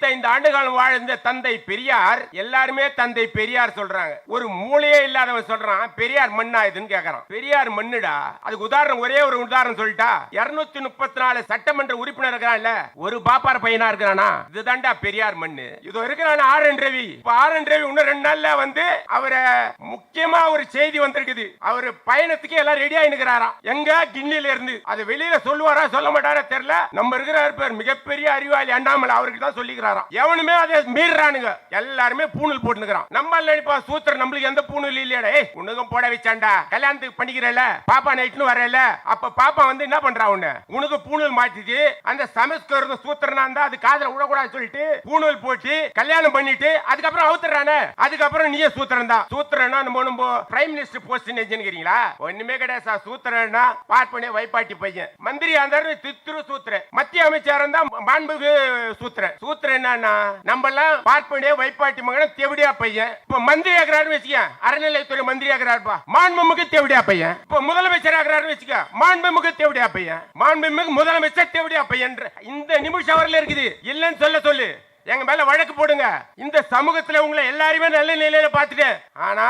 95 ஆண்டுகள் வாழ்ந்த தந்தை பெரியார், எல்லாருமே தந்தை பெரியார் சொல்றாங்க. ஒரு மூளையே இல்லாதவன் சொல்றான் பெரியார் மண்ணா இதுன்னு கேக்குறான். பெரியார் மண்ணுடா. அதுக்கு உதாரணம், ஒரே ஒரு உதாரணம் சொல்லிட்டா, 234 சட்டமன்ற உறுப்பினர் இருக்கிறான்ல, ஒரு பாப்பார் பையனா இருக்கிறானா, இதுதான்டா பெரியார் மண்ணு. இது இருக்கிறான ஆர்.என். ரவி. ஆர்.என். ரவி இன்னும் 2 நாள்ல வந்து அவரை முக்கியமா ஒரு செய்தி வந்திருக்குது. அவர் பயணத்துக்கு எல்லாம் ரெடியா இருக்கிறாராம். எங்க கிண்ணில இருந்து. அது வெளியில சொல்லுவாரா சொல்ல மாட்டாரா தெரியல. நம்ம இருக்கிறார் பேர் மிகப்பெரிய அறிவாளி அண்ணாமலை, அவருக்கு தான் சொல்லிக்கிறாராம். எவனுமே அதை மீறானுங்க. எல்லாருமே பூணூல் போட்டுக்கிறான். நம்ம நினைப்பா சூத்திர நம்மளுக்கு எந்த பூணூல் இல்லையடா, உனக்கும் போட வச்சாண்டா, கல்யாணத்துக்கு பண்ணிக்கிறல, பாப்பா நைட்னு வரல. அப்ப பாப்பா வந்து என்ன பண்றா, உனக்கு பூணூல் மாட்டிட்டு அந்த சமஸ்கிருத சூத்திரனா இருந்தா அது காதல விடக்கூடாது சொல்லிட்டு பூணூல் போட்டு கல்யாணம் பண்ணிட்டு அதுக்கப்புறம் அவுத்துறானே, அதுக்கப்புறம் நீயே சூத்திரம் தான். சூத்திரனா நம்ம பிரைம் மினிஸ்டர் போஸ்ட் நினைச்சுக்கிறீங்களா? ஒண்ணுமே கிடையாது. சூத்திரனா பார்ப்பனே வைப்பாட்டி பையன். மந்திரியா இருந்தாரு தித்துரு சூத்திரன், மத்திய அமைச்சர் இருந்தா மாண்புகு சூத்திரன். சூத்திரன் என்னன்னா நம்ம எல்லாம் பார்ப்பனே வைப்பாட்டி மகன் தெவிடியா பையன். இப்ப மந்திரி ஆகிறாரு வச்சுக்க, அறநிலையத்துறை மந்திரி ஆகிறாருப்பா, மாண்புமிகு தெவிடியா பையன். இப்ப முதலமைச்சர் ஆகிறாரு வச்சுக்க, மாண்புமிகு தெவிடியா பையன், மாண்புமிகு முதலமைச்சர் தெவிடியா பையன். இந்த நிமிஷம் வரல இருக்குது. இல்லன்னு சொல்லு, எங்க மேல வழக்கு போடுங்க. இந்த சமூகத்துல உங்களை எல்லாருமே நல்ல நிலையில பார்த்துட்டேன். ஆனா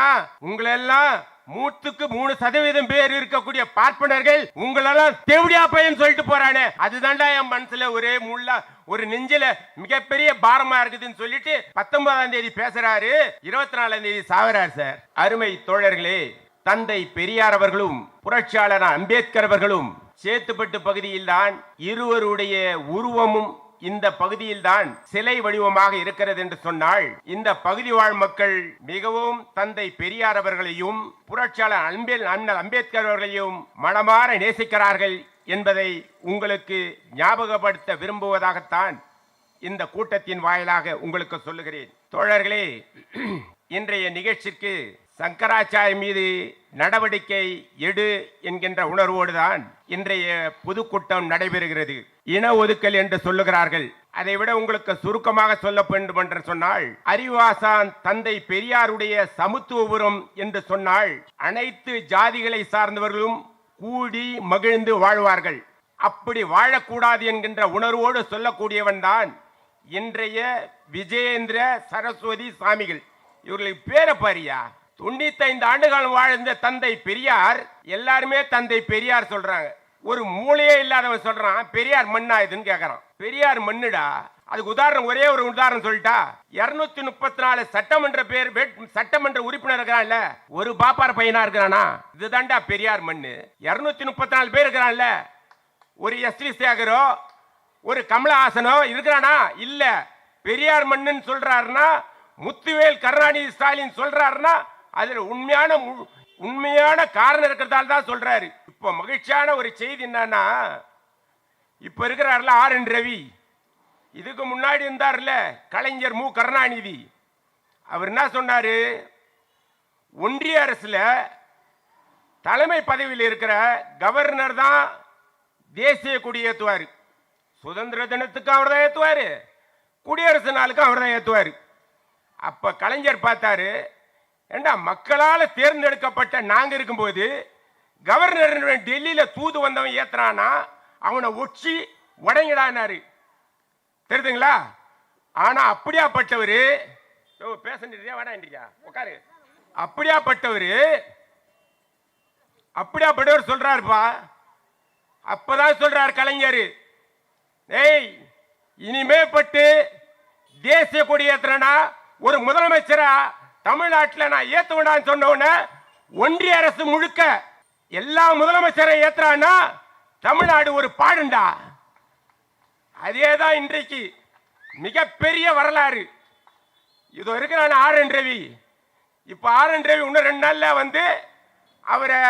உங்களை எல்லாம் 3% பேர் இருக்கக்கூடிய பார்ப்பனர்கள் உங்களெல்லாம் தெவிடியா பையன் சொல்லிட்டு போறானே, அதுதான்டா என் மனசுல ஒரே முள்ளா, ஒரு நெஞ்சில மிகப்பெரிய பாரமா இருக்குதுன்னு சொல்லிட்டு 19ஆம் தேதி பேசுறாரு, 24ஆம் தேதி சாவறாரு சார். அருமை தோழர்களே, தந்தை பெரியார் அவர்களும் புரட்சியாளர் அம்பேத்கர் அவர்களும் சேத்துப்பட்டு பகுதியில் தான் இருவருடைய உருவமும் இந்த பகுதியில் தான் சிலை வடிவமாக இருக்கிறது என்று சொன்னால், இந்த பகுதி வாழ் மக்கள் மிகவும் தந்தை பெரியார் அவர்களையும் புரட்சியாளர் அண்ணல் அம்பேத்கர் அவர்களையும் மனமாற நேசிக்கிறார்கள் என்பதை உங்களுக்கு ஞாபகப்படுத்த விரும்புவதாகத்தான் இந்த கூட்டத்தின் வாயிலாக உங்களுக்கு சொல்லுகிறேன். தோழர்களே, இன்றைய நிகழ்ச்சிக்கு சங்கராச்சாரிய மீது நடவடிக்கை எடு என்கின்ற உணர்வோடுதான் இன்றைய பொதுக்கூட்டம் நடைபெறுகிறது. இன ஒதுக்கல் என்று சொல்லுகிறார்கள். அதை விட உங்களுக்கு சுருக்கமாக சொல்ல வேண்டும் என்று சொன்னால், அறிவாசான் தந்தை பெரியாருடைய சமத்துவபுரம் என்று சொன்னால் அனைத்து ஜாதிகளை சார்ந்தவர்களும் கூடி மகிழ்ந்து வாழ்வார்கள். அப்படி வாழக்கூடாது என்கின்ற உணர்வோடு சொல்லக்கூடியவன் தான் இன்றைய விஜயேந்திர சரஸ்வதி சாமிகள். இவர்களுக்கு பேரை பாரியா, 95 ஆண்டுகள் வாழ்ந்த தந்தை பெரியார், எல்லாருமே தந்தை பெரியார் சொல்றாங்க. ஒரு மூளையே இல்லாதவன் சொல்றான் பெரியார் மண்ணா இதுன்னு கேக்குறான். பெரியார் மண்ணுடா. அதுக்கு உதாரணம், ஒரே ஒரு உதாரணம் சொல்லிட்டா, 234 சட்டமன்ற உறுப்பினர் இருக்கிறான்ல, ஒரு பாப்பார் பையனா இருக்கிறானா, இதுதான்டா பெரியார் மண்ணு. 234 பேர் இருக்கிறான்ல, ஒரு எஸ்டி சேகரோ ஒரு கமலஹாசனோ இருக்கிறானா? இல்ல. பெரியார் மண்ணுன்னு சொல்றாருன்னா, முத்துவேல் கருணாநிதி ஸ்டாலின் சொல்றாருன்னா அதுல உண்மையான காரணம் இருக்கிறதால தான் சொல்றாரு. இப்ப மகிழ்ச்சியான ஒரு செய்தி என்னன்னா, இப்ப இருக்கிறார்ல ஆர்.என். ரவி, இதுக்கு முன்னாடி இருந்தார்ல கலைஞர் மு கருணாநிதி, அவர் என்ன சொன்னாரு, ஒன்றிய அரசுல தலைமை பதவியில் இருக்கிற கவர்னர் தான் தேசிய கொடி ஏற்றுவாரு. சுதந்திர தினத்துக்கு அவர் தான் ஏற்றுவாரு, குடியரசு நாளுக்கு அவர் தான் ஏற்றுவாரு. அப்ப கலைஞர் பார்த்தாரு, ஏண்டா மக்களால் தேர்ந்தெடுக்கப்பட்ட நாங்க இருக்கும்போது கவர்னர் டெல்லியில தூது வந்தவன் ஏத்துறானா, அவனை ஒச்சி உடங்கிடானாரு. தெரியுதுங்களா? ஆனா அப்படியாப்பட்டவர் பேச வாடா உட்காரு, அப்படியாப்பட்டவர் சொல்றாருப்பா. அப்பதான் சொல்றாரு கலைஞர், ஏய் இனிமே பட்டு தேசிய கொடி ஏத்துறனா ஒரு முதலமைச்சரா தமிழ்நாட்டில் நான் ஏத்துவேன் சொன்ன உடனே ஒன்றிய அரசு முழுக்க எல்லா முதலமைச்சரை ஏத்துறான்னா தமிழ்நாடு ஒரு பாடுண்டா. அதேதான் இன்றைக்கு மிகப்பெரிய வரலாறு. இது இருக்கிறான ஆர்.என். ரவி. இப்ப ஆர்.என். ரவி இன்னும் 2 நாள்ல வந்து அவரை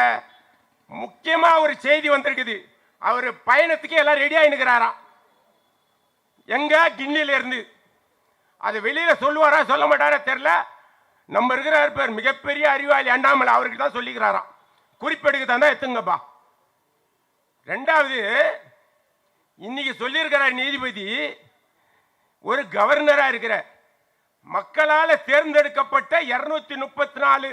முக்கியமா ஒரு செய்தி வந்திருக்குது. அவர் பயணத்துக்கு எல்லாம் ரெடியா இருக்கிறாராம். எங்க கிண்ணில இருந்து. அது வெளியில சொல்லுவாரா சொல்ல மாட்டாரா தெரியல. நம்ம இருக்கிறார் பேர் மிகப்பெரிய அறிவாளி அண்ணாமலை, அவருக்கு தான் சொல்லிக்கிறாராம். குறிப்பெடுக்க தான் எத்துங்கப்பா. 2வது, இன்னைக்கு சொல்லியிருக்கிறார் நீதிபதி, ஒரு கவர்னரா இருக்கிற மக்களால் தேர்ந்தெடுக்கப்பட்ட 234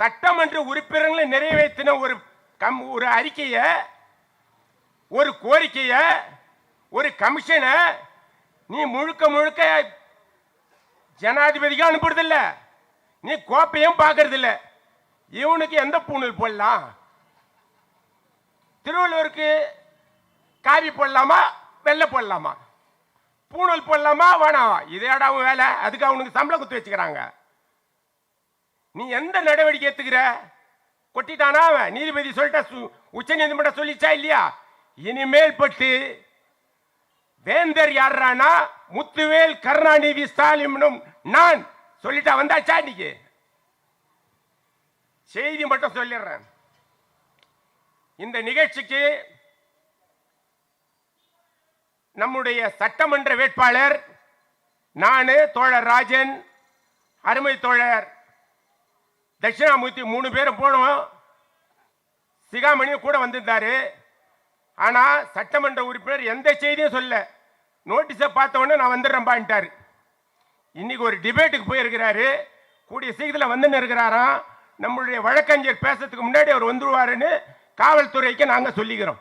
சட்டமன்ற உறுப்பினர்களை நிறைவேற்றின ஒரு அறிக்கையை, ஒரு கோரிக்கையை, ஒரு கமிஷனை நீ முழுக்க முழுக்க ஜனாதிபதிக்கு அனுப்புறதில்ல, நீ கோப்பையும் பார்க்கறது இல்ல. இவனுக்கு எந்த பூணூல் போடலாம்? திருவள்ளுவருக்கு காவி போடலாமா வெள்ளை போடலாமா? பூணூல் போடலாமா வேணாமா? இதேடா அவன் வேலை. அதுக்கு அவனுக்கு சம்பளம் குத்து வச்சுக்கிறாங்க. நீ எந்த நடவடிக்கை எடுத்துக்கிற? கொட்டிட்டானா அவன்? நீதிபதி சொல்லிட்டா, உச்ச நீதிமன்றம் சொல்லிச்சா இல்லையா? இனிமேல் பட்டு வேந்தர் யாரானா முத்துவேல் கருணாநிதி ஸ்டாலினும் நான் சொல்லிட்டா வந்தாச்சா? இன்னைக்கு செய்தி மட்டும் சொல்லிடுறேன். இந்த நிகழ்ச்சிக்கு நம்முடைய சட்டமன்ற வேட்பாளர் நானு, தோழர் ராஜன், அருமை தோழர் தட்சிணாமூர்த்தி 3 பேரும் போனோம். சிகாமணியும் கூட வந்திருந்தாரு. ஆனா சட்டமன்ற உறுப்பினர் எந்த செய்தியும் சொல்ல, நோட்டீஸை பார்த்த உடனே நான் வந்துடுறேன்பான்ட்டாரு. இன்னைக்கு ஒரு டிபேட்டுக்கு போயிருக்கிறாரு. கூடிய சீக்கிரத்தில் வந்துன்னு இருக்கிறாராம். நம்மளுடைய வழக்கறிஞர் பேசுறதுக்கு முன்னாடி அவர் வந்துருவாருன்னு காவல்துறைக்கு நாங்க சொல்லிக்கிறோம்.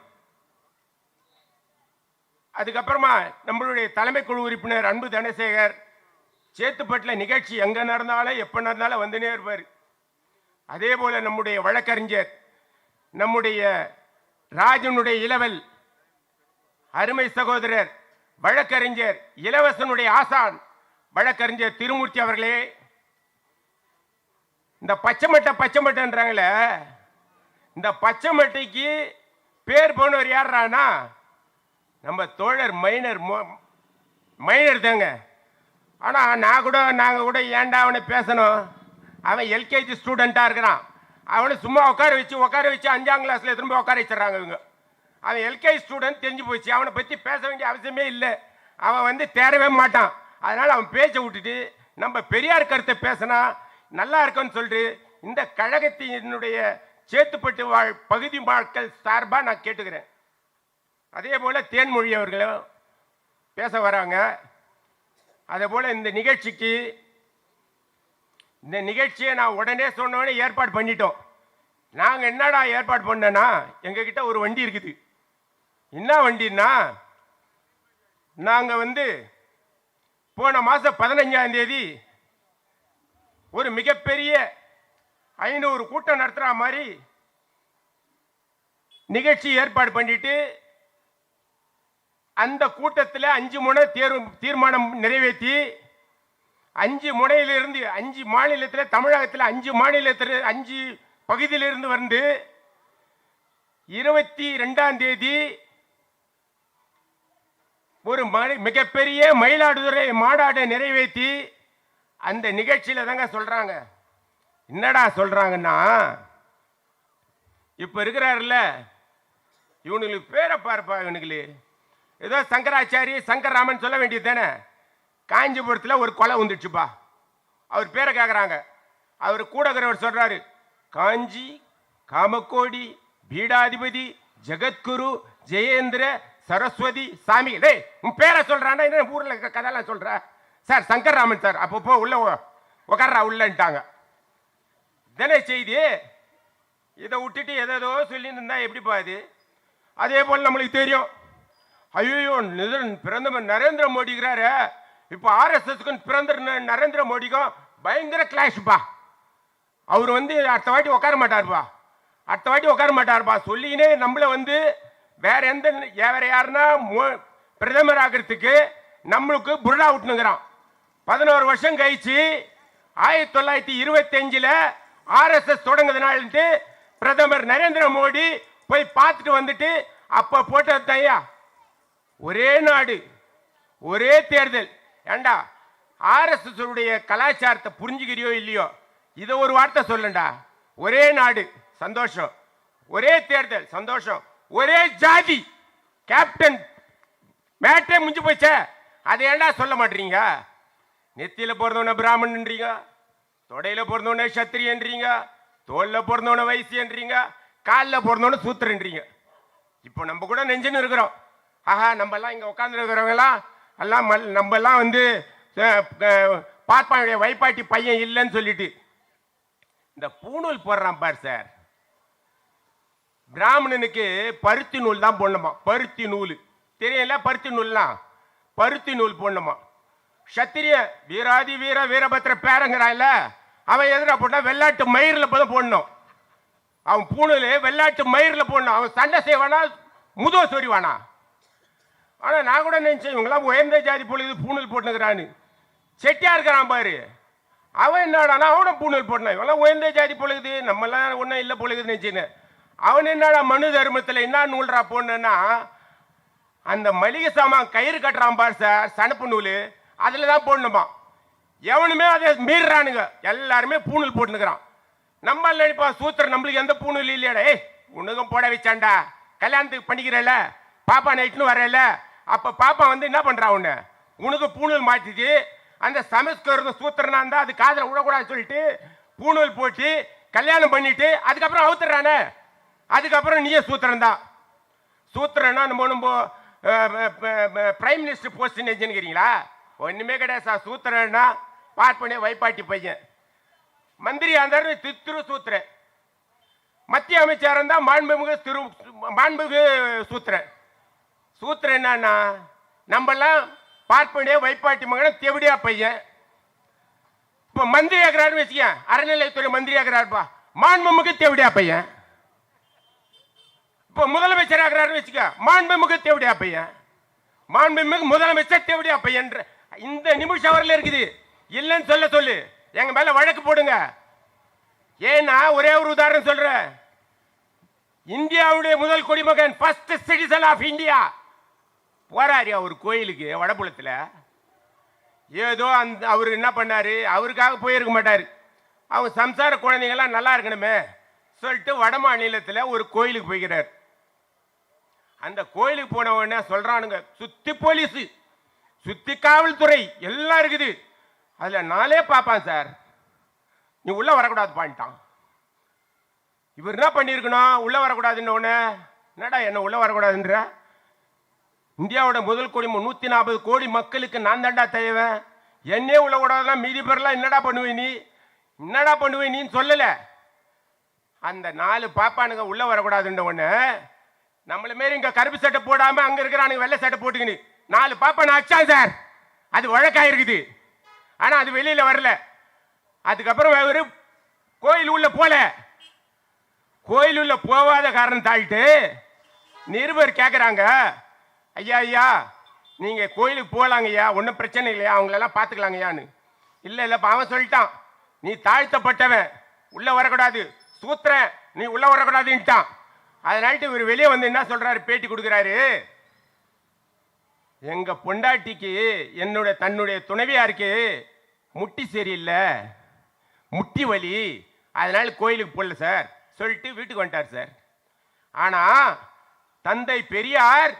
அதுக்கப்புறமா நம்மளுடைய தலைமை குழு உறுப்பினர் அன்பு தனசேகர் சேத்துப்பட்டில் நிகழ்ச்சி எங்க நடந்தாலும் எப்ப நடந்தாலும் வந்துனே இருப்பார். அதே போல நம்முடைய வழக்கறிஞர் நம்முடைய ராஜனுடைய இளவல் அருமை சகோதரர் வழக்கறிஞர் இளவசனுடைய ஆசான் வழக்கறிஞர் திருமூர்த்தி அவர்களே, இந்த பச்சைமட்டைன்றாங்களே, இந்த பச்சைமட்டைக்கு பேர் போனவர் யாரானா நம்ம தோழர் மைனர் தாங்க. ஆனால் நாங்கள் கூட ஏன்டா அவனை பேசணும்? அவன் எல்கேஜி ஸ்டூடெண்ட்டாக இருக்கிறான். அவனை சும்மா உட்கார வச்சு 5ஆம் கிளாஸில் திரும்ப உட்கார வச்சிடறாங்க இவங்க. அவன் எல்கேஜி ஸ்டூடெண்ட் தெரிஞ்சு போச்சு. அவனை பற்றி பேச வேண்டிய அவசியமே இல்லை. அவன் தேரவே மாட்டான். அதனால் அவன் பேச்சை விட்டுட்டு நம்ம பெரியார் கருத்தை பேசினா நல்லா இருக்குன்னு சொல்லிட்டு இந்த கழகத்தினுடைய சேத்துப்பட்டு வாழ் பகுதி மக்கள் சார்பாக நான் கேட்டுக்கிறேன். அதே போல் தேன்மொழி அவர்களும் பேச வராங்க. அதே போல் இந்த நிகழ்ச்சியை நான் உடனே சொன்னோடனே ஏற்பாடு பண்ணிட்டோம். நாங்கள் என்னடா ஏற்பாடு பண்ணனா, எங்ககிட்ட ஒரு வண்டி இருக்குது. என்ன வண்டின்னா, நாங்கள் போன மாதம் 15ஆம் தேதி ஒரு மிகப்பெரிய 500 கூட்டம் நடத்துகிற மாதிரி நிகழ்ச்சி ஏற்பாடு பண்ணிட்டு அந்த கூட்டத்தில் 5 முனை தீர்மானம் நிறைவேற்றி 5 முனையிலிருந்து 5 மாநிலத்தில், தமிழகத்தில் 5 மாநிலத்தில் 5 பகுதியிலிருந்து வந்து 22ஆம் தேதி ஒரு மிகப்பெரிய மயிலாடுதுறை மாநாட்டை நிறைவேற்றி அந்த நிகழ்ச்சியில் தாங்க சொல்றாங்க. என்னடா சொல்றாங்கன்னா, இப்ப இருக்கிறாருல்ல இவனுங்களுக்கு பேரை பார்ப்பா, இவனுக்கு ஏதோ சங்கராச்சாரி சங்கர்ராமன் சொல்ல வேண்டியது தானே. காஞ்சிபுரத்தில் ஒரு கொலை வந்துடுச்சுப்பா, அவர் பேரை கேட்குறாங்க. அவர் கூடகிறவர் சொல்றாரு, காஞ்சி காமக்கோடி பீடாதிபதி ஜெகத்குரு ஜெயேந்திர சரஸ்வதி சாமி. டேய் உன் பேரை சொல்றான்னா என்ன ஊரில் கதையெல்லாம் சொல்ற? Sir Sankararaman sir. அப்போ உள்ள உக்காரா உள்ளன்ட்டாங்க. தானே செய்தி. இதை விட்டுட்டு எதோ சொல்லிட்டு இருந்தா எப்படிப்பா இது? அதே போல் நம்மளுக்கு தெரியும், ஐயோ பிரதமர் நரேந்திர மோடிக்கிறாரு. இப்போ ஆர்எஸ்எஸ்க்கும் பிறந்த நரேந்திர மோடிக்கும் பயங்கர கிளாஷ்ப்பா. அவர் அடுத்த வாட்டி உட்கார மாட்டார்ப்பா சொல்லினே நம்மள வேற யாருன்னா பிரதமர் ஆகிறதுக்கு நம்மளுக்கு புருடா விட்டுனுங்கிறான். 11 வருஷம் கழிச்சு 1925 ஆர்எஸ்எஸ் தொடங்குதுனால பிரதமர் நரேந்திர மோடி போய் பார்த்துட்டு வந்துட்டு அப்ப போட்டது ஐயா ஒரே நாடு ஒரே தேர்தல். ஏண்டா ஆர்எஸ்எஸ் உடைய கலாச்சாரத்தை புரிஞ்சுக்கிறியோ இல்லையோ, இதை ஒரு வார்த்தை சொல்லண்டா. ஒரே நாடு சந்தோஷம், ஒரே தேர்தல் சந்தோஷம், ஒரே ஜாதி கேப்டன் மேட்டே முடிஞ்சு போச்ச. அதை ஏண்டா சொல்ல மாட்டீங்க? நெத்தியில பிறந்தவன பிராமணன்றீங்க, தொடையில பிறந்தவன சத்திரியன்றீங்க, தோல்ல பிறந்தவன வைசியன்றீங்க, காலில் பிறந்தவன சூத்திரன்றீங்க. இப்போ நம்ம கூட நெஞ்சுன்னு இருக்கிறோம். ஆஹா நம்ம எல்லாம் இங்க உட்கார்ந்து இருக்கிறவங்கலாம் எல்லாம் நம்ம எல்லாம் பார்ப்பானுடைய வைப்பாட்டி பையன் இல்லைன்னு சொல்லிட்டு இந்த பூணூல் போடுறான் பார் சார். பிராமணனுக்கு பருத்தி நூல் தான் போடணுமா? பருத்தி நூல் தெரியல. பருத்தி நூல்லாம் பருத்தி நூல் போடணுமா. சத்திரிய வீராதி வீர வீரபத்திர பேரங்கிறான்ல, அவன் எதிராக போட்டா வெள்ளாட்டு மயிரில் போடணும். அவன் பூணூல் வெள்ளாட்டு மயிரில் போடணும். அவன் சண்டை செய்வானா, முதுவ சொறிவானா. ஆனால் நான் கூட நினைச்சேன் இவங்களாம் உயர்ந்த ஜாதி பொழுது பூணூல் போட்டுக்கிறான்னு. செட்டியா இருக்கிறான் பாரு, அவன் என்னடானா அவனும் பூணூல் போட்டான். இவெல்லாம் உயர்ந்த ஜாதி பொழுது, நம்மளாம் ஒன்றும் இல்லை பொழுதுன்னு நினச்சின்னு. அவன் என்னடா மனு தர்மத்தில் என்ன நூல்றா போடணுன்னா, அந்த மளிகை சாமான் கயிறு கட்டுறான் பார் சார், சனப்பு நூல், அதில் தான் போடணுமா. எவனுமே அதை மீறானுங்க, எல்லாருமே பூணூல் போட்டுனுக்கிறான். நம்ம நினைப்பா சூத்திரம் நம்மளுக்கு எந்த பூணூல் இல்லையாடா. ஏய் உனக்கும் போட வச்சான்டா, கல்யாணத்துக்கு பண்ணிக்கிறல, பாப்பா நைட்டுன்னு வரல. அப்போ பாப்பா வந்து என்ன பண்ணுறான், உனக்கு பூணூல் மாட்டிச்சு. அந்த சமஸ்கிருத சூத்திரனா இருந்தால் அது காதில் விடக்கூடாதுன்னு சொல்லிட்டு பூணூல் போட்டு கல்யாணம் பண்ணிட்டு அதுக்கப்புறம் அவுத்துறானே, அதுக்கப்புறம் நீயே சூத்திரம் தான். சூத்திரன்னா நம்ம பிரைம் மினிஸ்டர் போஸ்ட் நினைச்சுக்கிறீங்களா? ஒன்றுமே கிடையாது சார். சூத்திரன்னா பார்ப்பனே வைப்பாட்டி பையன். மந்திரி இருந்தாரு திரு சூத்திரன். மத்திய அமைச்சர் இருந்தா மாண்புமிகு சூத்திரன். சூத்திரன் என்னன்னா, நம்மெல்லாம் பார்ப்பனே வைப்பாட்டி மகன் தெவிடியா பையன். இப்போ மந்திரி ஆகிறாரு வச்சுக்க, அறநிலையத்துறை மந்திரி ஆகிறாருப்பா, மாண்புமிகு தெவிடியா பையன். இப்போ முதலமைச்சர் ஆகிறாரு வச்சுக்க, மாண்புமிகு தெவிடியா பையன். மாண்புமிகு முதலமைச்சர் தெவிடியா பையன் இந்த நிமிஷம் வரல இருக்குது. இல்லைன்னு சொல்லு, எங்க மேல வழக்கு போடுங்க. ஏன்னா ஒரே ஒரு உதாரணம் சொல்றேன். இந்தியாவுடைய முதல் குடிமகன், ஃபர்ஸ்ட் சிட்டிசன் ஆஃப் இந்தியா போறாரியா ஒரு கோயிலுக்கு வடபுலத்தில். ஏதோ அந்த அவர் என்ன பண்ணாரு, அவருக்காக போயிருக்க மாட்டாரு, அவங்க சம்சார குழந்தைங்கள்லாம் நல்லா இருக்கணுமே சொல்லிட்டு வட மாநிலத்தில் ஒரு கோயிலுக்கு போய்கிறார். அந்த கோயிலுக்கு போன உடனே சொல்றானுங்க, சுத்தி போலீஸ், சுத்தி காவல்துறை எல்லாம் இருக்குது. அதில் நாளே பார்ப்பான் சார், நீ உள்ள வரக்கூடாது பான்ட்டான். இவர் என்ன பண்ணியிருக்கணும், உள்ள வரக்கூடாதுன்னு உடனே, என்னடா என்ன உள்ள வரக்கூடாதுன்ற, இந்தியாவோட முதல் கோடி 140 கோடி மக்களுக்கு நான் தாண்டா தேவை, என்னே உள்ள கூடாதுன்னா மீதி பேர்லாம் என்னடா பண்ணுவே நீன்னு சொல்லல. அந்த 4 பாப்பானுங்க உள்ள வரக்கூடாதுன்ற உடனே, நம்மள மாரி இங்க கருப்பு சட்டை போடாம அங்க இருக்கிறானுங்க வெள்ளை சட்டை போட்டுக்கின்னு 4 பாப்பா நான் அச்சான் சார். அது வழக்காயிருக்குது, ஆனா அது வெளியில வரல. அதுக்கப்புறம் ஒரு கோயில் உள்ள போல, கோயில் உள்ள போவாத காரணம் தாழ்ட்டு நிருபர் கேட்குறாங்க, ஐயா நீங்க கோயிலுக்கு போகலாங்க ஐயா, ஒன்றும் பிரச்சனை இல்லையா, அவங்களெல்லாம் பார்த்துக்கலாங்க ஐயான்னு. இல்லை அவன் சொல்லிட்டான், நீ தாழ்த்தப்பட்டவன் உள்ள வரக்கூடாது, சூத்திரன் நீ உள்ள வரக்கூடாதுன்ட்டான். அதனால்ட்டு இவர் வெளியே வந்து என்ன சொல்றாரு, பேட்டி கொடுக்குறாரு, எங்க பொண்டாட்டிக்கு தன்னுடைய துணைவியாருக்கு முட்டி சரியில்லை, முட்டி வலி, அதனால கோயிலுக்கு போகல சார் சொல்லிட்டு வீட்டுக்கு வந்துட்டார் சார். ஆனா தந்தை பெரியார்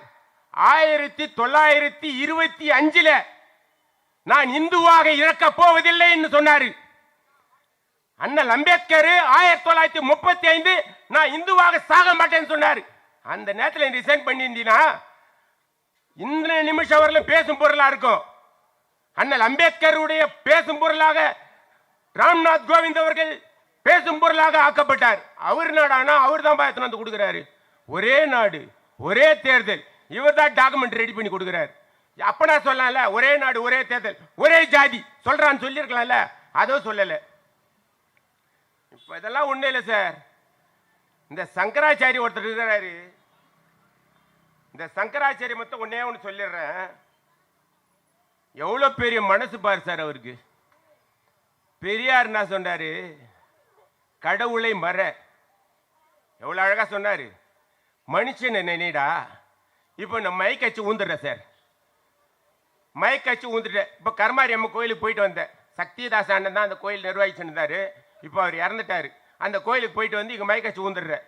1925 நான் இந்துவாக இறக்க போவதில்லை என்று சொன்னாரு. அண்ணல் அம்பேத்கர் 1935 நான் இந்துவாக சாக மாட்டேன்னு சொன்னாரு. அந்த நேரத்தில் ரிசைன் பண்ணியிருந்தீங்கன்னா இந்த நிமிஷம் வரலும் பேசும் பொருளா இருக்கும். அண்ணல் அம்பேத்கருடைய பேசும் பொருளாக ராம்நாத் கோவிந்த் அவர்கள் பேசும் பொருளாக ஆக்கப்பட்டார். அவர் நாடானா அவர் தான் பயத்தின வந்து கொடுக்குறாரு. ஒரே நாடு ஒரே தேர்தல், இவர் தான் டாக்குமெண்ட் ரெடி பண்ணி கொடுக்குறாரு. அப்ப நான் சொல்லலாம்ல, ஒரே நாடு ஒரே தேர்தல் ஒரே ஜாதி சொல்றான்னு சொல்லியிருக்கலாம்ல, அதோ சொல்லல. இப்ப இதெல்லாம் ஒண்ணு இல்லை சார். இந்த சங்கராச்சாரி ஒருத்தர் இருக்கிறாரு, இந்த சங்கராச்சாரி மொத்தம் ஒன்னே ஒன்று சொல்லிடுறேன். எவ்வளவு பெரிய மனசு பாரு சார் அவருக்கு. பெரியார் என்ன சொன்னாரு, கடவுளை மற, எவ்வளவு அழகா சொன்னாரு, மனுஷனை நினைடா. இப்போ நான் மைக்கச்சு ஊந்துடுறேன் சார், மைக்கச்சு ஊந்துட்டேன். இப்போ கருமாரி அம்மன் கோயிலுக்கு போயிட்டு வந்தேன். சக்திதாஸ் அண்ணன் தான் அந்த கோயில் நிர்வகிச்சுருந்தாரு, இப்போ அவர் இறந்துட்டாரு. அந்த கோயிலுக்கு போயிட்டு வந்து இங்கே மைக்கச்சு ஊந்துடுறேன்.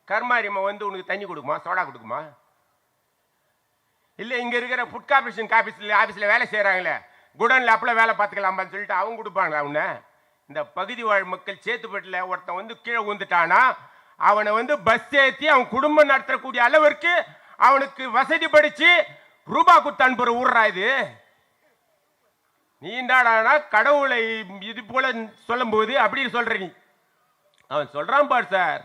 கருமாரி அம்மா வந்து உனக்கு தண்ணி கொடுக்குமா, சோடா கொடுக்குமா? இல்லை இங்கே இருக்கிற ஃபுட் கார்பரேஷன் ஆஃபீஸில் வேலை செய்கிறாங்களே, குடோனில் அப்பெல்லாம் வேலை பார்த்துக்கலாமான்னு சொல்லிட்டு அவங்க கொடுப்பாங்களா உன்னை? இந்த பகுதி வாழ் மக்கள் சேத்துப்பட்டில் ஒருத்தன் வந்து கீழே ஊந்துட்டானா அவனை வந்து பஸ் ஏற்றி அவன் குடும்பம் நடத்தக்கூடிய அளவிற்கு அவனுக்கு வசதி படிச்சு ரூபா குத்து அனுப்புற ஊர்றா இது. நீண்டாடானா கடவுளை இது போல சொல்லும் போது அப்படின்னு சொல்ற நீ. அவன் சொல்றான் பார் சார்,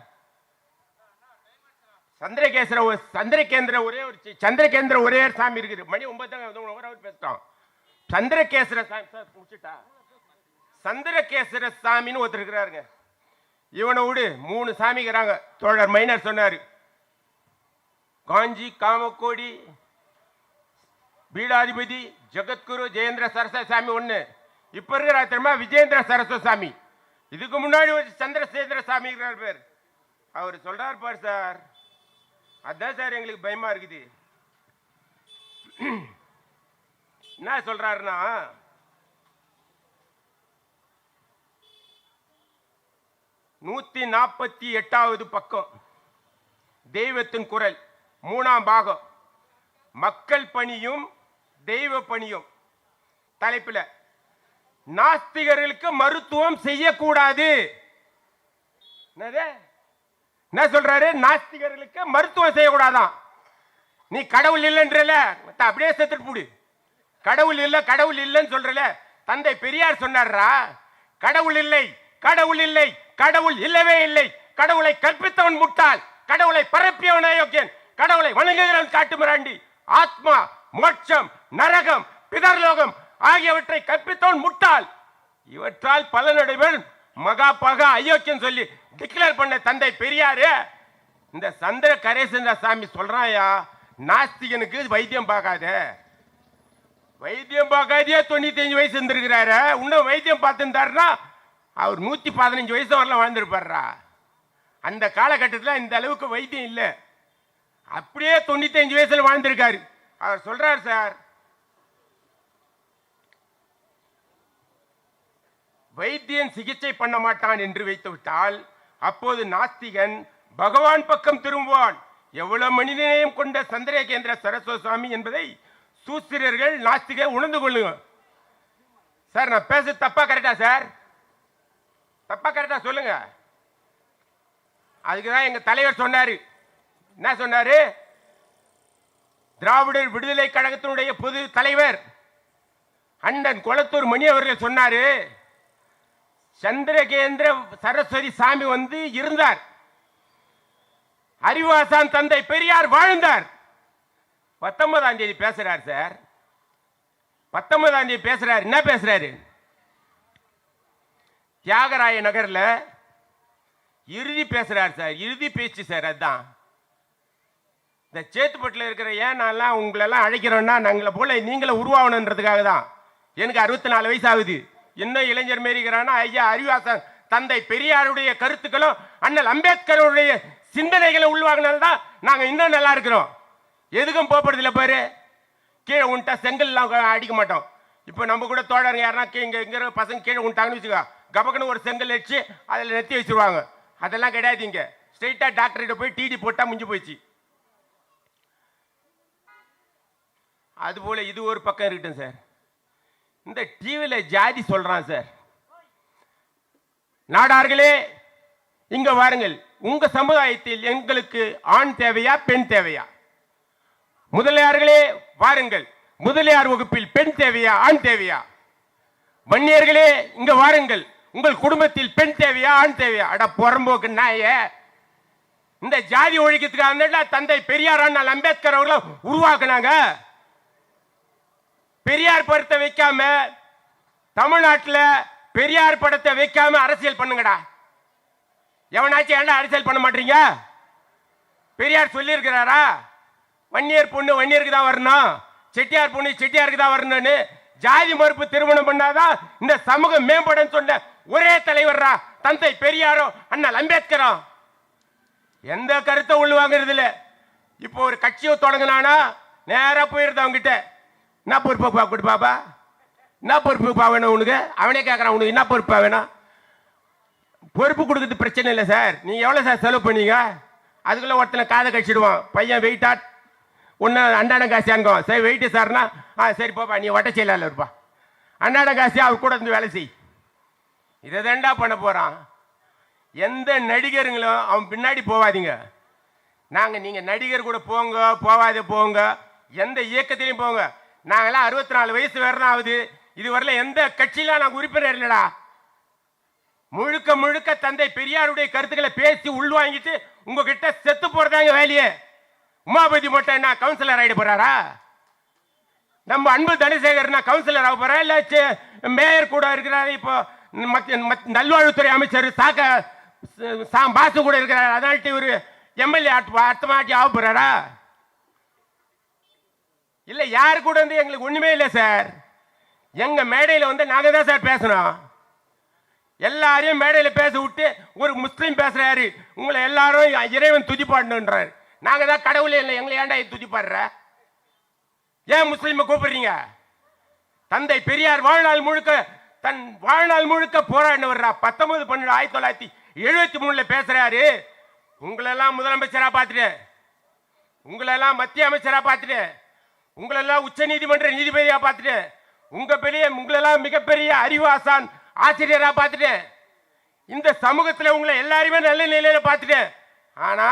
சந்திரகேந்திர ஒரே ஒரு சாமி இருக்குது. மணி 9 பேசிட்டோம். சந்திரகேசர சாமி முடிச்சுட்டா. சந்திரகேசர சாமின்னு ஒருத்தர் இருக்கிறாருங்க. இவனை விடு 3 சாமிக்கிறாங்க. தோழர் மைனர் சொன்னாரு. காஞ்சி, காமக்கோடி, பீடாதிபதி, ஜெகத்குரு, ஜெயேந்திர சரஸ்வதி சாமி ஒண்ணு. இப்ப இருக்கிற தெரியுமா விஜயேந்திர சரஸ்வதி சாமி. இதுக்கு முன்னாடி ஒரு சந்திரசேகர சாமி இருக்கிறார் பேர். அவர் சொல்றாரு பாரு சார், அதான் சார் எங்களுக்கு பயமா இருக்குது. என்ன சொல்றாருன்னா, நூத்தி 48வது பக்கம், தெய்வத்தின் குரல், 3ஆம் பாகம், மக்கள் பணியும் தெய்வ பணியும் தலைப்புல நாஸ்திகர்களுக்கு மருத்துவம் செய்யக்கூடாது. என்ன சொல்றாரு? நாஸ்திகர்களுக்கு மருத்துவம் செய்யக்கூடாதான். நீ கடவுள் இல்லைன்றல, அப்படியே செத்துட்டு போடு. கடவுள் இல்ல கடவுள் இல்லைன்னு சொல்றல. தந்தை பெரியார் சொன்னாரா, கடவுள் இல்லை, கடவுள் இல்லை, கடவுள் இல்லவே இல்லை. கடவுளை கற்பித்தவன் முட்டாள், கடவுளை பரப்பியவன் அயோக்கியன், கடவுளை வணங்குகிறவன் காட்டுமிராண்டி, ஆத்மா, மோட்சம், நரகம், பிதர்லோகம் ஆகியவற்றை கற்பித்தவன் முட்டாள், இவற்றால் பலனடைவன் மகா பகா அயோக்கியன் சொல்லி டிக்ளேர் பண்ண தந்தை பெரியாரு. இந்த சந்திர கரேசந்திர சாமி சொல்றாயா, நாஸ்திகனுக்கு வைத்தியம் பார்க்காத, வைத்தியம் பார்க்காதே 95 வயசு இருந்திருக்கிறாரு. இன்னும் வைத்தியம் பார்த்துருந்தாருன்னா அவர் 115 வயசு வரலாம் வாழ்ந்துருப்பாரா. அந்த காலகட்டத்தில் இந்த அளவுக்கு வைத்தியம் இல்லை. அப்படியே 95 வயசுல வாழ்ந்திருக்காரு. அவர் சொல்றாரு, சார் வைத்தியன் சிகிச்சை பண்ண மாட்டான் என்று வைத்து விட்டால் அப்போது நாஸ்திகன் பகவான் பக்கம் திரும்புவான். எவ்வளவு மனிதநேயம் கொண்ட சந்திரகேந்திர சரஸ்வதி சுவாமி என்பதை சூத்திரர்கள் நாஸ்திகர் உணர்ந்து கொள்ளுங்க. சார் நான் பேச தப்பா கரெக்டா? சார் தப்பா கரெக்டா சொல்லுங்க. அதுக்குதான் எங்க தலைவர் சொன்னாரு. என்ன சொன்னாரு? திராவிடர் விடுதலை கழகத்தினுடைய பொது தலைவர் அண்ணன் கொளத்தூர் மணி அவர்கள் சொன்னாரு, சந்திரகேந்திர சரஸ்வதி சாமி வந்து இருந்தார், அறிவாசான் தந்தை பெரியார் வாழ்ந்தார். 19ஆம் தேதி பேசுறார் சார். 19ஆம் தேதி பேசுறாரு. என்ன பேசுறாரு? தியாகராய நகர்ல இறுதி பேசுறாரு சார். இறுதி பேச்சு சார். அதுதான் இந்த சேத்துப்பட்டில் இருக்கிற ஏன் நான் உங்களெல்லாம் அழைக்கிறோன்னா நாங்களை போல நீங்களே உருவாகணுன்றதுக்காக தான். எனக்கு 64 வயசு ஆகுது. இன்னும் இளைஞர் மாரிக்கிறான்னா ஐயா அறிவாசன் தந்தை பெரியாருடைய கருத்துக்களும் அண்ணல் அம்பேத்கருடைய சிந்தனைகளை உள்வாங்கினால்தான் நாங்கள் இன்னும் நல்லா இருக்கிறோம். எதுக்கும் போப்படுறதில்ல பாரு. கீழே உண்டா செங்கல்லாம் அடிக்க மாட்டோம். இப்போ நம்ம கூட தோழருங்க யாருன்னா இங்கே பசங்க கீழே உண்டாங்கன்னு வச்சுக்கோ, கபக்குன்னு ஒரு செங்கல் வச்சு அதில் நெத்தி வச்சுருவாங்க. அதெல்லாம் கிடையாது. இங்கே ஸ்ட்ரெயிட்டாக டாக்டர்கிட்ட போய் டிடி போட்டால் முடிஞ்சு போயிடுச்சு. அதுபோல் இது ஒரு பக்கம் இருக்கட்டும் சார். இந்த டிவியில் ஜாதி சொல்றான் சார். நாடார்களே இங்க வாருங்கள், உங்க சமுதாயத்தில் எங்களுக்கு ஆண் தேவையா பெண் தேவையா? முதலியார்களே வாருங்கள், முதலியார் வகுப்பில் பெண் தேவையா ஆண் தேவையா? வன்னியர்களே இங்க வாருங்கள், உங்கள் குடும்பத்தில் பெண் தேவையா ஆண் தேவையா? அட புறம்போக்கு நாய, இந்த ஜாதி ஒழிக்கிறதுக்காக தந்தை பெரியார் அண்ணல் அம்பேத்கர் அவர்களும் உருவாக்குனாங்க. பெரியார் படத்தை வைக்காம தமிழ்நாட்டில் பெரியார் படத்தை வைக்காம அரசியல் பண்ணுங்கடா. எவனாச்சும் ஏன்டா அரசியல் பண்ண மாட்டீங்க? பெரியார் சொல்லி இருக்கிறாரா, வன்னியர் பொண்ணு வன்னியருக்கு தான் வரணும், செட்டியார் பொண்ணு செட்டியாருக்கு தான் வரணும்னு? ஜாதி மறுப்பு திருமணம் பண்ணாதான் இந்த சமூகம் மேம்படும் சொன்ன ஒரே தலைவர்ரா தந்தை பெரியாரும் அண்ணல் அம்பேத்கரும். எந்த கருத்தை உள்வாங்கிறது இல்லை. இப்போ ஒரு கட்சியை தொடங்கினானா நேரா போயிருது அவங்க கிட்ட. என்ன பொறுப்பா கொடுப்பாப்பா? என்ன பொறுப்புப்பா வேணும் உனக்கு? அவனே கேட்கறான், உனக்கு என்ன பொறுப்பா வேணும்? பொறுப்பு கொடுக்குறது பிரச்சனை இல்லை சார். நீங்க எவ்வளவு சார் செலவு பண்ணீங்க? அதுக்குள்ள ஒருத்தனை காதை கழிச்சிடுவான். பையன் வெயிட்டா ஒன்னு அண்டாடம் காசு அங்கும். சரி வெயிட்டு சார்னா சரி போப்பா நீ ஒட்ட செயலாளர் இருப்பா, அண்டாடம் காசு அவர் கூட இருந்து வேலை செய். இதை தாண்டா பண்ண போறான். எந்த நடிகருங்களும் அவன் பின்னாடி போவாதீங்க. நீங்க நடிகர் கூட போங்க, போங்க, எந்த இயக்கத்திலையும் போங்க. நாங்களாம் 64 வயசு வேறனா ஆகுது. இதுவரையில எந்த கட்சியில நாங்கள் உறுப்பினர் இல்லடா. முழுக்க முழுக்க தந்தை பெரியாருடைய கருத்துக்களை பேசி உள்வாங்கிட்டு உங்ககிட்ட செத்து போறதாங்க வேலையே. உமாபதி மட்டும் என்ன கவுன்சிலர் ஆயிட போறாரா? நம்ம அன்பு தனசேகர் கவுன்சிலர் ஆக போறா இல்ல மேயர் கூட இருக்கிறாரு, இப்போ நல்வாழ்வுத்துறை அமைச்சர் பாசு கூட இருக்கிறார், அதனால ஒரு எம்எல்ஏ அர்த்தமாட்டி ஆக போறாரா? இல்ல யாரு கூட வந்து எங்களுக்கு ஒண்ணுமே இல்லை சார். எங்க மேடையில வந்து நாங்க தான் சார் பேசணும். எல்லாரையும் மேடையில பேச விட்டு ஒரு முஸ்லீம் பேசுறாரு, உங்களை எல்லாரும் இறைவன் துதிப்பாடுன்றாரு. நாங்க தான் கடவுளே இல்லை, எங்களை ஏன்டா துதிப்பாடுற? ஏன் முஸ்லீமை கூப்பிடுறீங்க? தந்தை பெரியார் வாழ்நாள் முழுக்க போராடினவர்ரா. 19/12/1973 பேசுறாரு. உங்களெல்லாம் முதலமைச்சரா பார்த்துட்டு, உங்களெல்லாம் மத்திய அமைச்சரா பார்த்துட்டு, உங்களெல்லாம் உச்ச நீதிமன்ற நீதிபதியா பார்த்துட்டு, உங்களெல்லாம் மிகப்பெரிய அறிவாசான் ஆசிரியரா பார்த்துட்டு, இந்த சமூகத்தில் உங்களை எல்லாருமே நல்ல நிலையில பார்த்துட்டு, ஆனா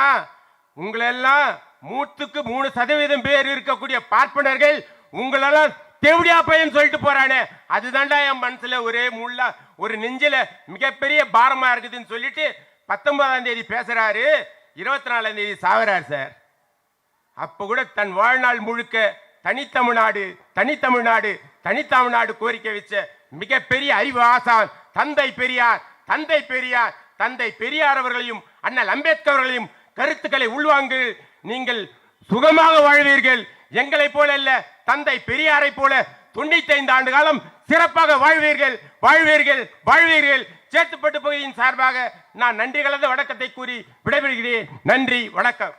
உங்களெல்லாம் 3% பேர் இருக்கக்கூடிய பார்ப்பனர்கள் உங்களெல்லாம் தேவடியா பையன் சொல்லிட்டு போறானே, அதுதான்டா என் மனசுல ஒரே முள்ளா ஒரு நெஞ்சில மிகப்பெரிய பாரமா இருக்குதுன்னு சொல்லிட்டு 19ஆம் தேதி பேசுறாரு, 24ஆம் தேதி சாவறாரு சார். அப்ப கூட தன் வாழ்நாள் முழுக்க தனித்தமிழ்நாடு தனித்தமிழ்நாடு தனித்தமிழ்நாடு கோரிக்கை வச்ச மிகப்பெரிய அறிவு ஆசான் தந்தை பெரியார். தந்தை பெரியார் தந்தை பெரியார் அவர்களையும் அண்ணல் அம்பேத்கர் அவர்களையும் கருத்துக்களை உள்வாங்கு, நீங்கள் சுகமாக வாழ்வீர்கள். எங்களை போல அல்ல, தந்தை பெரியாரை போல 95 ஆண்டு காலம் சிறப்பாக வாழ்வீர்கள் வாழ்வீர்கள் வாழ்வீர்கள். சேத்துப்பட்டு பகுதியின் சார்பாக நான் நன்றி கலந்த வணக்கத்தை கூறி விடைபெறுகிறேன். நன்றி, வணக்கம்.